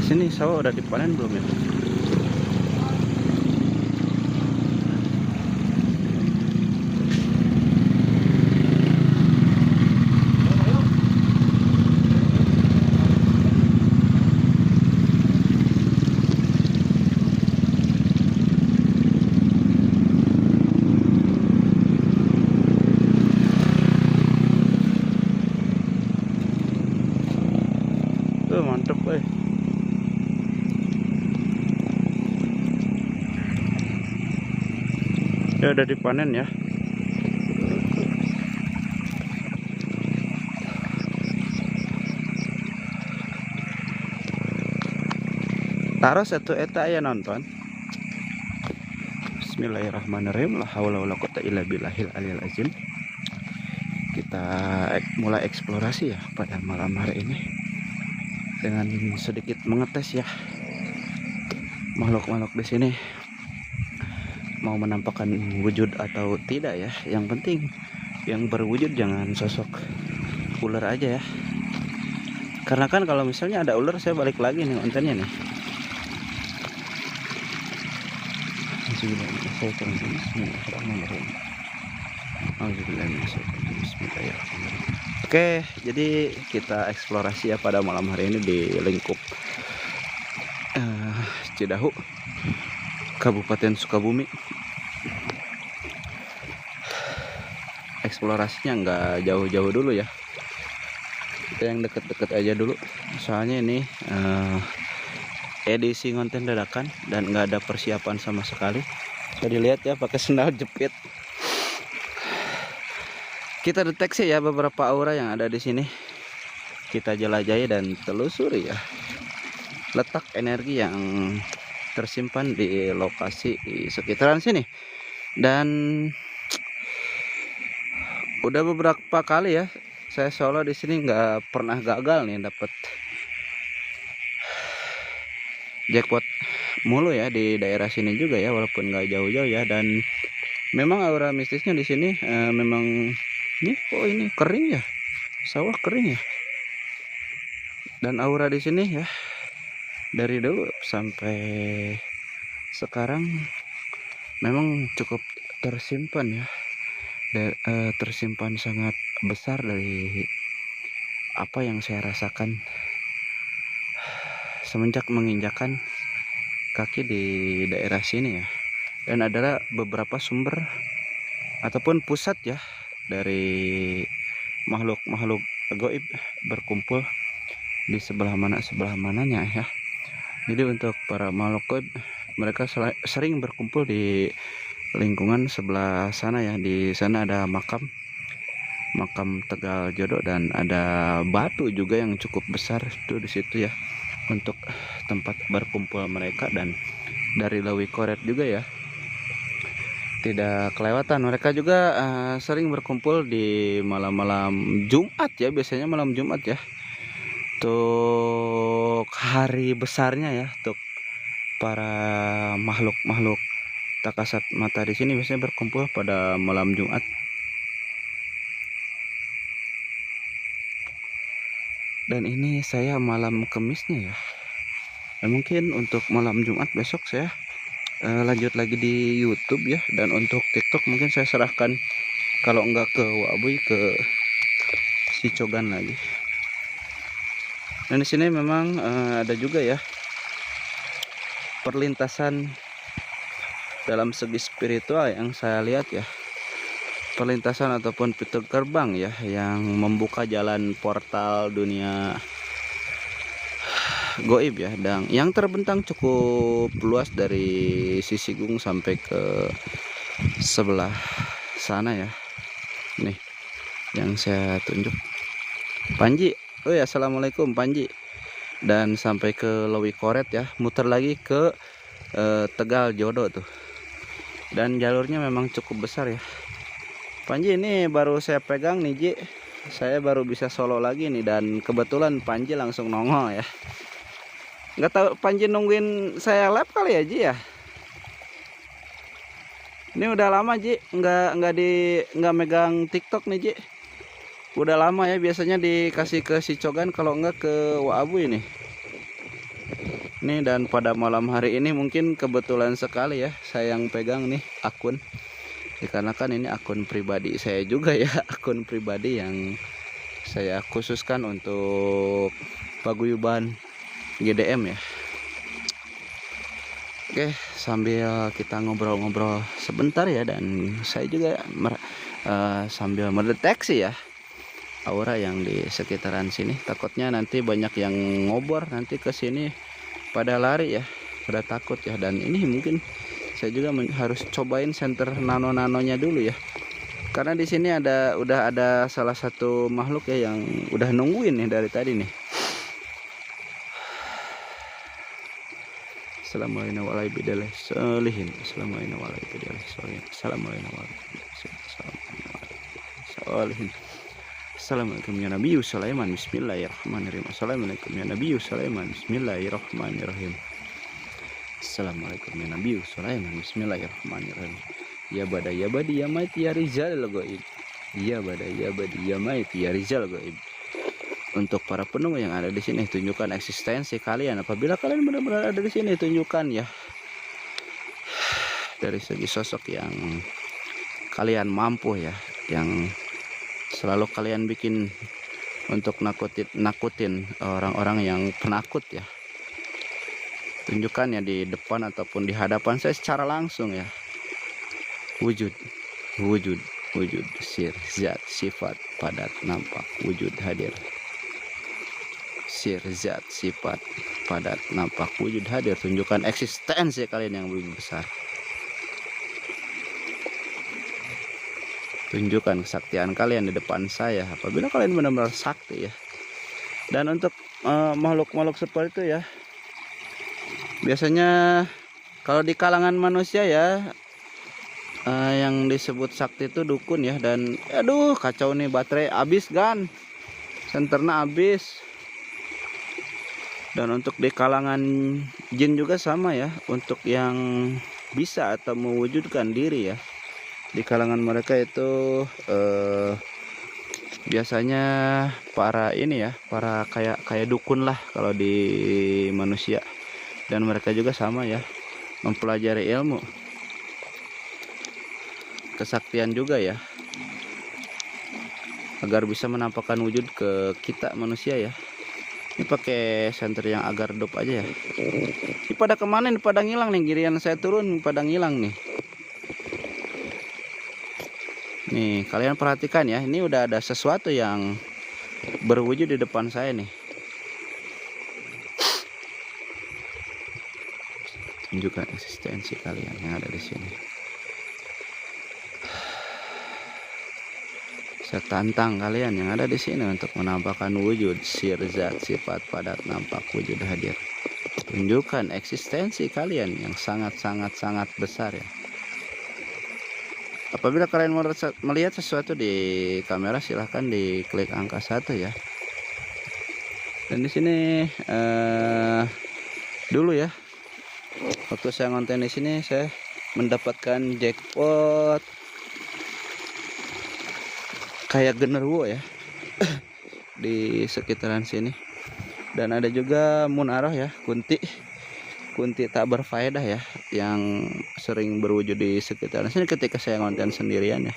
Sini sawah udah dipanen belum ya? Tuh mantep, ya udah dipanen ya. Taruh satu eta ya nonton. Bismillahirrahmanirrahim. La haula wala quwata illa billahil aliyil azim. Kita mulai eksplorasi ya pada malam hari ini dengan sedikit mengetes ya makhluk-makhluk di sini mau menampakkan wujud atau tidak ya. Yang penting yang berwujud jangan sosok ular aja ya. Karena kan kalau misalnya ada ular saya balik lagi nih kontennya nih. Oke, jadi kita eksplorasi ya pada malam hari ini di lingkup Cidahu, Kabupaten Sukabumi. Eksplorasinya nggak jauh-jauh dulu ya, kita yang deket-deket aja dulu. Soalnya ini edisi konten dadakan dan nggak ada persiapan sama sekali. Bisa dilihat ya pakai sendal jepit. Kita deteksi ya beberapa aura yang ada di sini. Kita jelajahi dan telusuri ya letak energi yang tersimpan di lokasi di sekitaran sini. Dan udah beberapa kali ya saya solo di sini nggak pernah gagal nih dapet jackpot mulu ya di daerah sini juga ya, walaupun nggak jauh-jauh ya. Dan memang aura mistisnya di sini memang ini kok ini kering ya, sawah kering ya. Dan aura di sini ya dari dulu sampai sekarang memang cukup tersimpan ya, tersimpan sangat besar dari apa yang saya rasakan semenjak menginjakan kaki di daerah sini ya. Dan adalah beberapa sumber ataupun pusat ya dari makhluk-makhluk gaib berkumpul di sebelah mananya ya. Jadi untuk para makhluk gaib, mereka sering berkumpul di lingkungan sebelah sana ya. Di sana ada makam Tegal Jodoh dan ada batu juga yang cukup besar tuh di situ ya, untuk tempat berkumpul mereka. Dan dari Lewi Koret juga ya tidak kelewatan, mereka juga sering berkumpul di malam-malam Jumat ya, biasanya malam Jumat ya, untuk hari besarnya ya. Untuk para makhluk-makhluk tak kasat mata di sini biasanya berkumpul pada malam Jumat. Dan ini saya malam Kemisnya ya. Dan mungkin untuk malam Jumat besok saya lanjut lagi di YouTube ya. Dan untuk TikTok mungkin saya serahkan, kalau enggak ke Wabuy, ke si Cogan lagi. Dan di sini memang ada juga ya perlintasan dalam segi spiritual yang saya lihat ya, perlintasan ataupun pintu gerbang ya yang membuka jalan portal dunia goib ya, dan yang terbentang cukup luas dari sisi gung sampai ke sebelah sana ya. Nih yang saya tunjuk Panji. Oh ya, assalamualaikum Panji. Dan sampai ke Lewi Koret ya, muter lagi ke Tegal Jodoh tuh. Dan jalurnya memang cukup besar ya. Panji ini baru saya pegang nih Ji, saya baru bisa solo lagi nih. Dan kebetulan Panji langsung nongol ya. Nggak tahu Panji nungguin saya live kali ya Ji ya. Ini udah lama Ji nggak megang TikTok nih Ji. Udah lama ya, biasanya dikasih ke si Cogan, kalau enggak ke Wabu ini. Nih, dan pada malam hari ini mungkin kebetulan sekali ya saya yang pegang nih akun, dikarenakan ini akun pribadi saya juga ya. Akun pribadi yang saya khususkan untuk paguyuban GDM ya. Oke, sambil kita ngobrol-ngobrol sebentar ya, dan saya juga sambil mendeteksi ya aura yang di sekitaran sini. Takutnya nanti banyak yang ngobor nanti ke sini pada lari ya, pada takut ya. Dan ini mungkin saya juga harus cobain senter nano-nanonya dulu ya, karena di sini udah ada salah satu makhluk ya yang udah nungguin nih dari tadi nih. Assalamualaikum warahmatullahi wabarakatuh. Assalamualaikum warahmatullahi wabarakatuh. Assalamualaikum warahmatullahi. Assalamualaikum ya Nabi Sulaiman. Bismillahirrahmanirrahim. Assalamualaikum ya Nabi Sulaiman. Bismillahirrahmanirrahim. Assalamualaikum ya Nabi Sulaiman. Bismillahirrahmanirrahim. Ya bada ya badi ya maiti ya rizal goib. Ya bada ya badi ya maiti ya rizal goib. Untuk para penunggu yang ada di sini, tunjukkan eksistensi kalian. Apabila kalian benar-benar ada di sini, tunjukkan ya dari segi sosok yang kalian mampu ya, yang selalu kalian bikin untuk nakutin orang-orang yang penakut ya. Tunjukkan ya di depan ataupun di hadapan saya secara langsung ya. Wujud sir zat sifat padat nampak wujud hadir. Sir zat sifat padat nampak wujud hadir. Tunjukkan eksistensi kalian yang lebih besar. Tunjukkan kesaktian kalian di depan saya apabila kalian benar-benar sakti ya. Dan untuk makhluk-makhluk seperti itu ya, biasanya kalau di kalangan manusia ya, yang disebut sakti itu dukun ya. Dan aduh kacau nih, baterai habis kan, senternya habis. Dan untuk di kalangan jin juga sama ya, untuk yang bisa atau mewujudkan diri ya, di kalangan mereka itu biasanya para ini ya, para kayak dukun lah kalau di manusia. Dan mereka juga sama ya, mempelajari ilmu kesaktian juga ya, agar bisa menampakkan wujud ke kita manusia ya. Ini pakai senter yang agar dop aja ya. Ini pada kemana nih, pada ngilang nih, giliran saya turun pada ngilang nih. Nih kalian perhatikan ya, ini udah ada sesuatu yang berwujud di depan saya nih. Tunjukkan eksistensi kalian yang ada di sini. Saya tantang kalian yang ada di sini untuk menampakkan wujud sir zat sifat padat nampak wujud hadir. Tunjukkan eksistensi kalian yang sangat besar ya. Apabila kalian mau melihat sesuatu di kamera, silahkan diklik angka 1 ya. Dan di sini dulu ya, waktu saya ngonten di sini saya mendapatkan jackpot kayak genderuwo ya di sekitaran sini. Dan ada juga munarah ya, kunti tak berfaedah ya, yang sering berwujud di sekitaran sini ketika saya ngonten sendirian ya.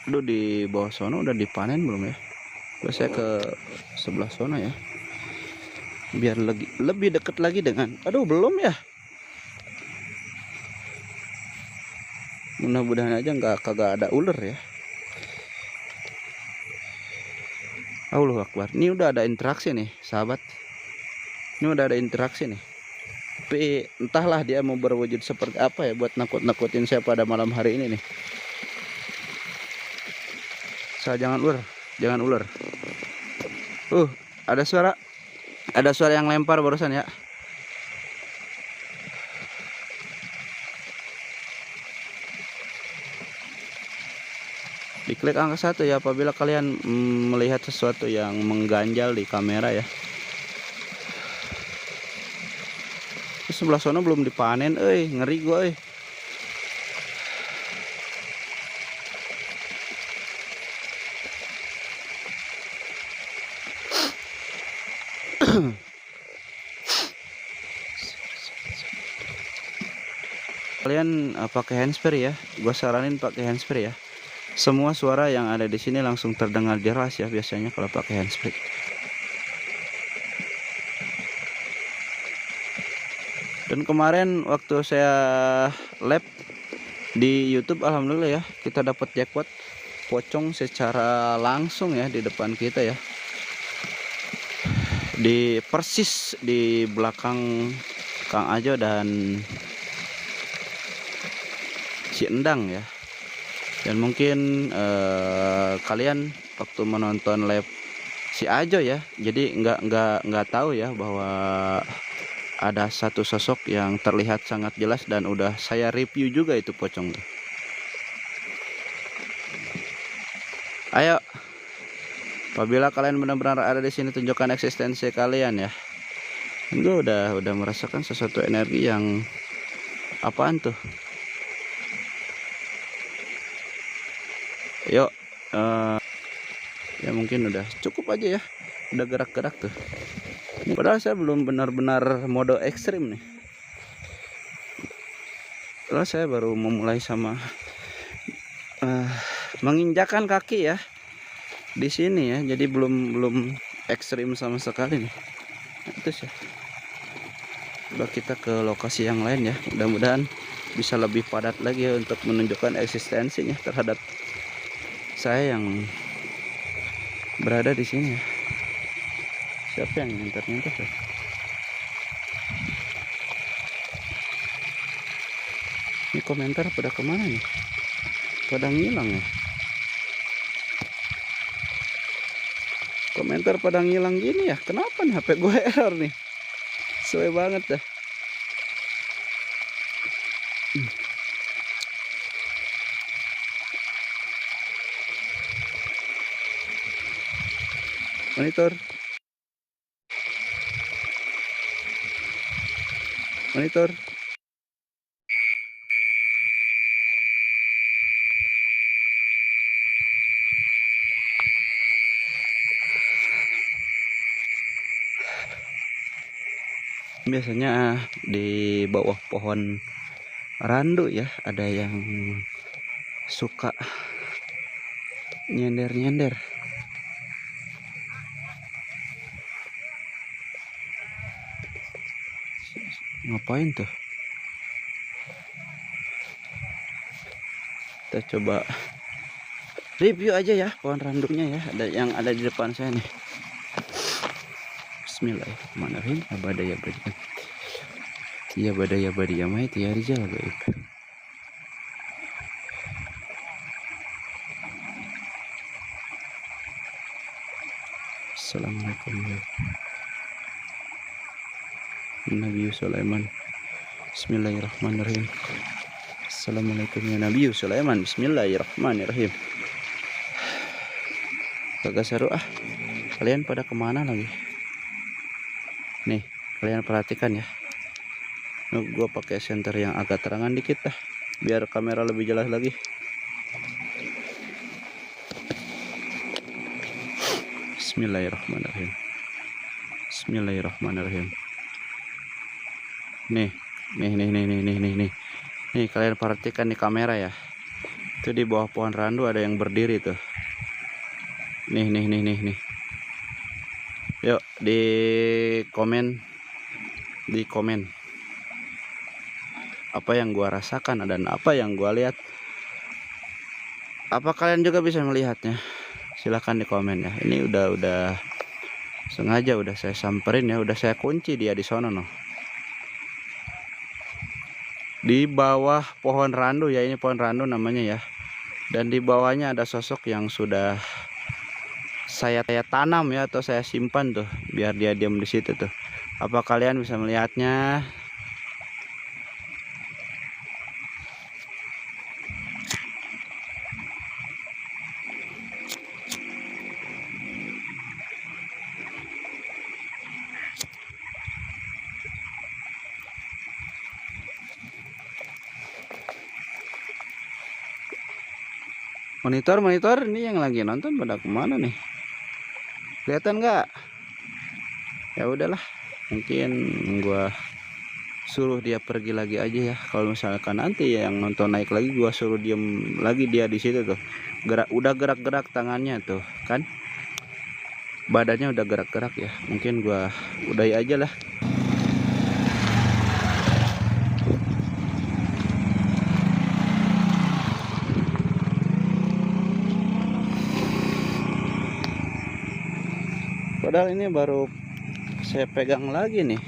Aduh, di bawah sono udah dipanen belum ya? Terus saya ke sebelah sono ya, biar lebih dekat lagi dengan, aduh belum ya, mudah-mudahan aja kagak ada ular ya. Allahu Akbar. Ini udah ada interaksi nih sahabat, ini udah ada interaksi nih, tapi entahlah dia mau berwujud seperti apa ya buat nakut-nakutin saya pada malam hari ini nih. Jangan ular. Ada suara yang lempar barusan ya. Diklik angka 1 ya apabila kalian melihat sesuatu yang mengganjal di kamera ya. Terus sebelah sana belum dipanen, ngeri gua, Kalian pakai handsfree ya. Gua saranin pakai handsfree ya. Semua suara yang ada di sini langsung terdengar jelas ya biasanya kalau pakai handsfree. Dan kemarin waktu saya lab di YouTube, alhamdulillah ya, kita dapat jackpot pocong secara langsung ya di depan kita ya. Di persis di belakang Kang Ajo dan si Endang ya. Dan mungkin kalian waktu menonton live si Ajo ya, jadi nggak tahu ya bahwa ada satu sosok yang terlihat sangat jelas dan udah saya review juga itu pocong. Ayo, apabila kalian benar-benar ada di sini, tunjukkan eksistensi kalian ya. Gue udah merasakan sesuatu energi yang apaan tuh? Yuk, ya mungkin udah cukup aja ya, udah gerak-gerak tuh. Padahal saya belum benar-benar mode ekstrim nih. Padahal saya baru memulai sama menginjakan kaki ya di sini ya, jadi belum ekstrim sama sekali nih. Terus ya, coba kita ke lokasi yang lain ya, mudah-mudahan bisa lebih padat lagi ya untuk menunjukkan eksistensinya terhadap saya yang berada di sini ya. Siapa yang nyenter-nyenter ya? Ini komentar pada kemana nih? Pada ngilang ya? Komentar pada ngilang gini ya? Kenapa nih HP gue error nih? Sesuai banget dah. Monitor. Monitor. Biasanya di bawah pohon randu ya ada yang suka nyender-nyender. Ngapain tuh? Kita coba review aja ya pohon randunya ya, ada yang ada di depan saya nih. Bismillahirrahmanirrahim. Abadaya badaya. Ya badaya badaya mai ya rijal gaib. Assalamualaikum ya Nabi Sulaiman. Bismillahirrahmanirrahim. Assalamualaikum ya Nabi Sulaiman. Bismillahirrahmanirrahim. Kagak seru ah. Kalian pada kemana lagi? Nih, kalian perhatikan ya. Gue pakai senter yang agak terangan dikit dah, biar kamera lebih jelas lagi. Bismillahirrahmanirrahim. Bismillahirrahmanirrahim. Nih, kalian perhatikan di kamera ya. Itu di bawah pohon randu ada yang berdiri tuh. Nih. Yuk di komen apa yang gua rasakan dan apa yang gua lihat. Apa kalian juga bisa melihatnya? Silahkan di komen ya. Ini udah sengaja udah saya samperin ya, udah saya kunci dia di sono noh. Di bawah pohon randu ya, ini pohon randu namanya ya. Dan di bawahnya ada sosok yang sudah saya tanam ya, atau saya simpan tuh biar dia diam di situ tuh. Apa kalian bisa melihatnya? Monitor ini yang lagi nonton pada kemana nih? Kelihatan nggak? Ya udahlah, mungkin gua suruh dia pergi lagi aja ya. Kalau misalkan nanti yang nonton naik lagi, gua suruh diem lagi dia di situ tuh. Udah gerak-gerak tangannya tuh kan, badannya udah gerak-gerak ya. Mungkin gua udahi aja lah. Padahal ini baru saya pegang lagi nih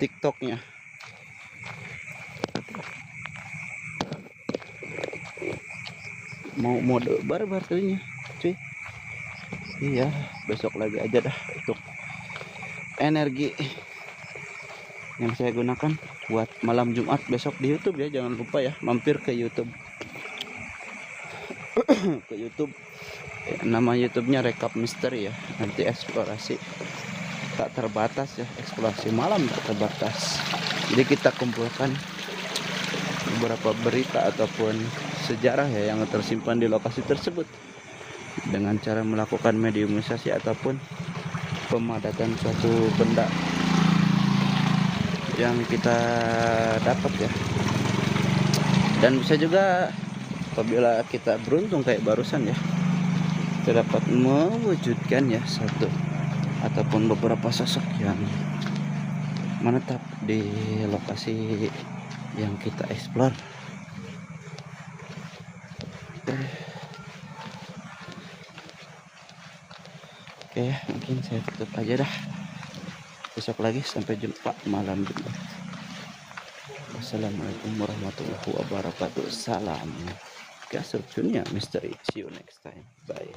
TikToknya. Mau mode barbar kayaknya cuy. Iya, besok lagi aja dah untuk energi yang saya gunakan buat malam Jumat besok di YouTube ya. Jangan lupa ya, mampir ke YouTube. Ke YouTube, nama YouTube-nya Rekap Misteri ya. Nanti eksplorasi tak terbatas ya, eksplorasi malam tak terbatas. Jadi kita kumpulkan beberapa berita ataupun sejarah ya yang tersimpan di lokasi tersebut dengan cara melakukan mediumisasi ataupun pemadatan suatu benda yang kita dapat ya. Dan bisa juga apabila kita beruntung kayak barusan ya, kita dapat mewujudkan ya satu ataupun beberapa sosok yang menetap di lokasi yang kita eksplor. Oke ya, mungkin saya tutup aja dah. Besok lagi, sampai jumpa malam Jumat. Wassalamualaikum warahmatullahi wabarakatuh. Salam Gasur Dunia Misteri. See you next time. Bye.